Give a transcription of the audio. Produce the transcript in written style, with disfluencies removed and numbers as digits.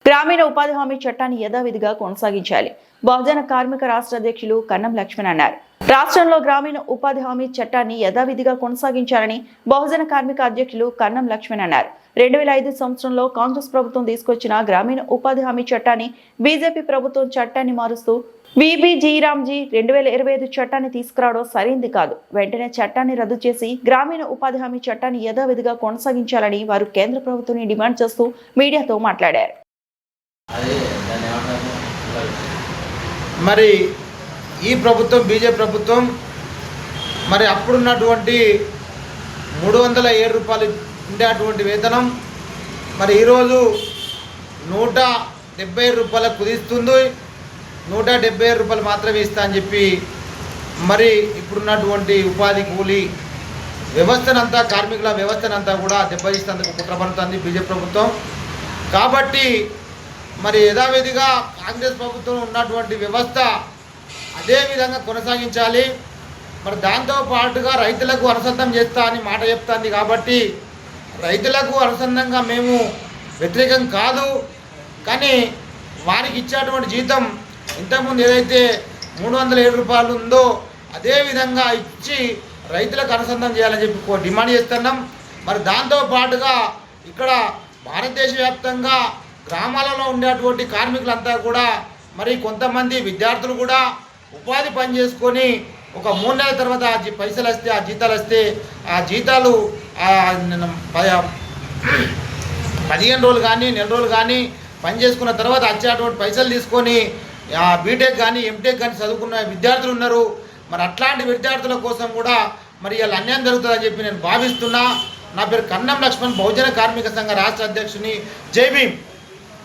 గ్రామీణ ఉపాధి హామీ చట్టాన్ని యథావిధిగా కొనసాగించాలి. బహుజన కార్మిక రాష్ట్ర అధ్యక్షులు కన్నం లక్ష్మణ్ అన్నారు. రాష్ట్రంలో గ్రామీణ ఉపాధి హామీ చట్టాన్ని యథావిధిగా కొనసాగించాలని బహుజన కార్మిక అధ్యక్షులు కన్నం లక్ష్మణ్ అన్నారు. 2005 సంవత్సరంలో కాంగ్రెస్ ప్రభుత్వం తీసుకొచ్చిన గ్రామీణ ఉపాధి హామీ చట్టాన్ని బీజేపీ ప్రభుత్వం చట్టాన్ని మారుస్తూ VBGరామ్జీ 2025 చట్టాన్ని తీసుకురావడం సరైంది కాదు. వెంటనే చట్టాన్ని రద్దు చేసి గ్రామీణ ఉపాధి హామీ చట్టాన్ని యథావిధిగా కొనసాగించాలని వారు కేంద్ర ప్రభుత్వాన్ని డిమాండ్ చేస్తూ మీడియాతో మాట్లాడారు. మరి ఈ ప్రభుత్వం బీజేపీ ప్రభుత్వం మరి అప్పుడున్నటువంటి 307 రూపాయలు ఉండేటువంటి వేతనం మరి ఈరోజు 170 రూపాయలకు కుదిస్తుంది. 170 రూపాయలు మాత్రమే ఇస్తా అని చెప్పి మరి ఇప్పుడున్నటువంటి ఉపాధి కూలీ వ్యవస్థనంతా కార్మికుల వ్యవస్థనంతా కూడా దెబ్బతీసేందుకు కుట్ర పడుతుంది బీజేపీ ప్రభుత్వం. కాబట్టి మరి యథావిధిగా కాంగ్రెస్ ప్రభుత్వం ఉన్నటువంటి వ్యవస్థ అదే విధంగా కొనసాగించాలి. మరి దాంతో పాటుగా రైతులకు అనుసంధానం చేస్తా అని మాట చెప్తుంది. కాబట్టి రైతులకు అనుసంధానంగా మేము వ్యతిరేకం కాదు, కానీ వారికి ఇచ్చేటువంటి జీతం ఇంతకుముందు ఏదైతే 307 రూపాయలు ఉందో అదే విధంగా ఇచ్చి రైతులకు అనుసంధానం చేయాలని చెప్పి డిమాండ్ చేస్తున్నాం. మరి దాంతో పాటుగా ఇక్కడ భారతదేశ వ్యాప్తంగా గ్రామాలలో ఉండేటువంటి కార్మికులంతా కూడా మరి కొంతమంది విద్యార్థులు కూడా ఉపాధి పని చేసుకొని ఒక 3 నెలల తర్వాత పైసలు వస్తే ఆ జీతాలు వస్తే ఆ జీతాలు 15 రోజులు కానీ నెల రోజులు కానీ పని చేసుకున్న తర్వాత వచ్చేటువంటి పైసలు తీసుకొని బీటెక్ కానీ ఎంటెక్ కానీ చదువుకున్న విద్యార్థులు ఉన్నారు. మరి అట్లాంటి విద్యార్థుల కోసం కూడా మరి ఇలా అన్యాయం జరుగుతుందని చెప్పి నేను భావిస్తున్నా. నా పేరు కన్నం లక్ష్మణ్, బహుజన కార్మిక సంఘ రాష్ట్ర అధ్యక్షుని. జై భీమ్.